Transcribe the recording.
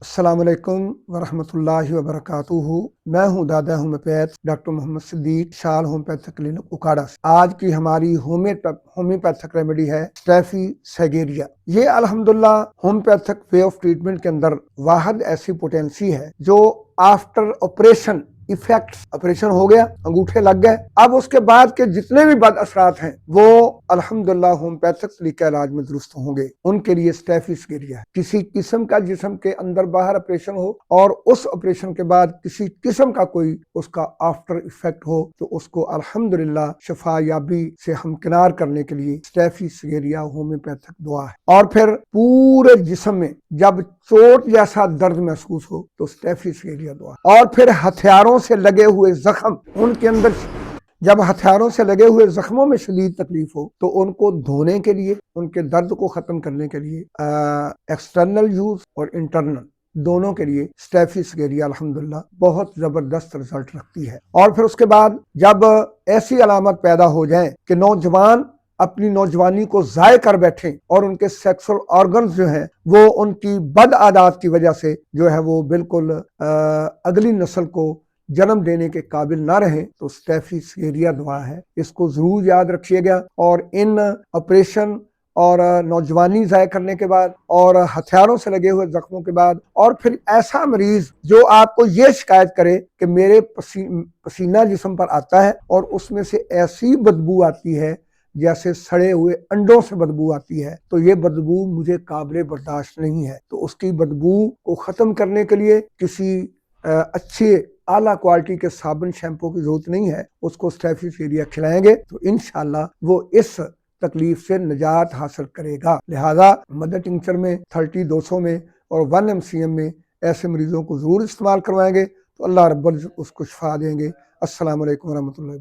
السلام علیکم ورحمۃ اللہ وبرکاتہ۔ میں ہوں دادا ہومیوپیتھ ڈاکٹر محمد صدیق، شال ہومیوپیتھک کلینک اکاڑا سے۔ آج کی ہماری ہومیوپیتھک ریمیڈی ہے اسٹیفی سیگیریا۔ یہ الحمدللہ ہومیوپیتھک وے آف ٹریٹمنٹ کے اندر واحد ایسی پوٹینسی ہے جو آفٹر آپریشن آپریشن ہو گیا، انگوٹھے لگ گئے، اب اس کے بعد کے جتنے بھی بد اثرات ہیں وہ الحمدللہ ہومیوپیتھک طریقہ علاج میں درست ہوں گے۔ ان کے لیے اسٹیفی سیگیریا ہے۔ کسی قسم کا جسم کے اندر باہر آپریشن ہو اور اس آپریشن کے بعد کسی قسم کا کوئی اس کا آفٹر ایفیکٹ ہو تو اس کو الحمدللہ شفا یابی سے ہمکنار کرنے کے لیے اسٹیفی سیگیریا ہومیوپیتھک دعا ہے۔ اور پھر پورے جسم میں جب چوٹ جیسا درد محسوس ہو تو اسٹیفی سیگیریا دعا۔ اور پھر ہتھیاروں سے لگے ہوئے زخم، ان کے اندر جب ہتھیاروں سے لگے ہوئے زخموں میں شدید تکلیف ہو تو ان کو دھونے کے لیے، ان کے درد کو ختم کرنے کے لیے ایکسٹرنل یوز اور انٹرنل دونوں کے لیے اسٹیفی سیگیریا الحمدللہ بہت زبردست رزلٹ رکھتی ہے۔ اور پھر اس کے بعد جب ایسی علامت پیدا ہو جائیں کہ نوجوان اپنی نوجوانی کو ضائع کر بیٹھیں اور ان کے سیکسول آرگنز جو ہیں وہ ان کی بد عادات کی وجہ سے جو ہے وہ بالکل اگلی نسل کو جنم دینے کے قابل نہ رہیں تو اسٹیفی سیگیریا دعا ہے۔ اس کو ضرور یاد رکھیے گا۔ اور ان آپریشن اور نوجوانی ضائع کرنے کے بعد اور ہتھیاروں سے لگے ہوئے زخموں کے بعد اور پھر ایسا مریض جو آپ کو یہ شکایت کرے کہ میرے پسینہ جسم پر آتا ہے اور اس میں سے ایسی بدبو آتی ہے جیسے سڑے ہوئے انڈوں سے بدبو آتی ہے، تو یہ بدبو مجھے قابل برداشت نہیں ہے، تو اس کی بدبو کو ختم کرنے کے لیے کسی اچھے اعلیٰ کوالٹی کے صابن شیمپو کی ضرورت نہیں ہے، اس کو اسٹیفی سیگیریا کھلائیں گے تو انشاءاللہ وہ اس تکلیف سے نجات حاصل کرے گا۔ لہذا مدر ٹنکچر میں 30-200 میں اور 1 MCM میں ایسے مریضوں کو ضرور استعمال کروائیں گے تو اللہ رب العزت اس کو شفا دیں گے۔ السلام علیکم ورحمۃ اللہ۔